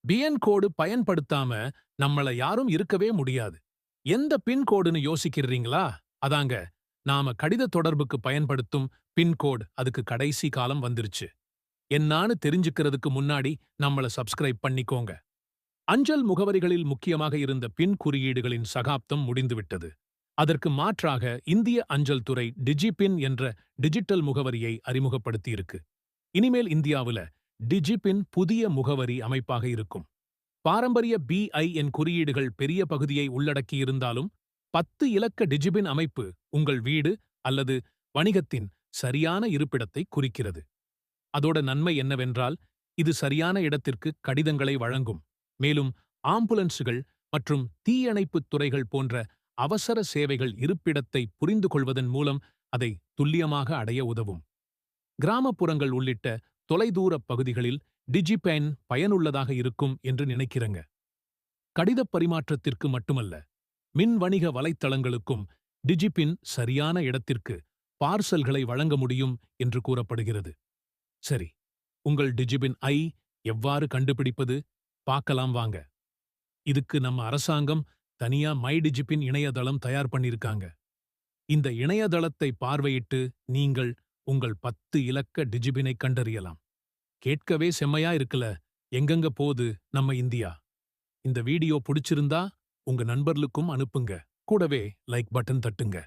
PN கோடு பயன்படுத்தாம நம்மள யாரும் இருக்கவே முடியாது. எந்த பின் கோடுன்னு யோசிக்கிறீங்களா? அதாங்க, நாம கடித தொடர்புக்கு பயன்படுத்தும் பின் கோட். அதுக்கு கடைசி காலம் வந்துருச்சு. என்னான்னு தெரிஞ்சுக்கிறதுக்கு முன்னாடி நம்மள சப்ஸ்கிரைப் பண்ணிக்கோங்க. அஞ்சல் முகவரிகளில் முக்கியமாக இருந்த பின் குறியீடுகளின் சகாப்தம் முடிந்துவிட்டது. அதற்கு மாற்றாக இந்திய அஞ்சல் துறை டிஜிபின் என்ற டிஜிட்டல் முகவரியை அறிமுகப்படுத்தியிருக்கு. இனிமேல் இந்தியாவுல டிஜிபின் புதிய முகவரி அமைப்பாக இருக்கும். பாரம்பரிய பிஐஎன் குறியீடுகள் பெரிய பகுதியை உள்ளடக்கியிருந்தாலும் 10 இலக்க டிஜிபின் அமைப்பு உங்கள் வீடு அல்லது வணிகத்தின் சரியான இருப்பிடத்தை குறிக்கிறது. அதோட நன்மை என்னவென்றால், இது சரியான இடத்திற்கு கடிதங்களை வழங்கும். மேலும் ஆம்புலன்ஸுகள் மற்றும் தீயணைப்புத் துறைகள் போன்ற அவசர சேவைகள் இருப்பிடத்தை புரிந்து கொள்வதன் மூலம் அதை துல்லியமாக அடைய உதவும். கிராமப்புறங்கள் உள்ளிட்ட தொலைதூரப் பகுதிகளில் டிஜிபென் பயனுள்ளதாக இருக்கும் என்று நினைக்கிறங்க. கடிதப் பரிமாற்றத்திற்கு மட்டுமல்ல, மின் வணிக வலைத்தளங்களுக்கும் டிஜிபின் சரியான இடத்திற்கு பார்சல்களை வழங்க முடியும் என்று கூறப்படுகிறது. சரி, உங்கள் டிஜிபின் எவ்வாறு கண்டுபிடிப்பது? பார்க்கலாம் வாங்க. இதுக்கு நம்ம அரசாங்கம் தனியா மை டிஜிபின் இணையதளம் தயார் பண்ணிருக்காங்க. இந்த இணையதளத்தை பார்வையிட்டு நீங்கள் உங்கள் 10 இலக்க டிஜிபினை கண்டறியலாம். கேட்கவே செம்மையா இருக்குல. எங்கெங்க போகுது நம்ம இந்தியா? இந்த வீடியோ பிடிச்சிருந்தா உங்க நண்பர்களுக்கும் அனுப்புங்க. கூடவே லைக் பட்டன் தட்டுங்க.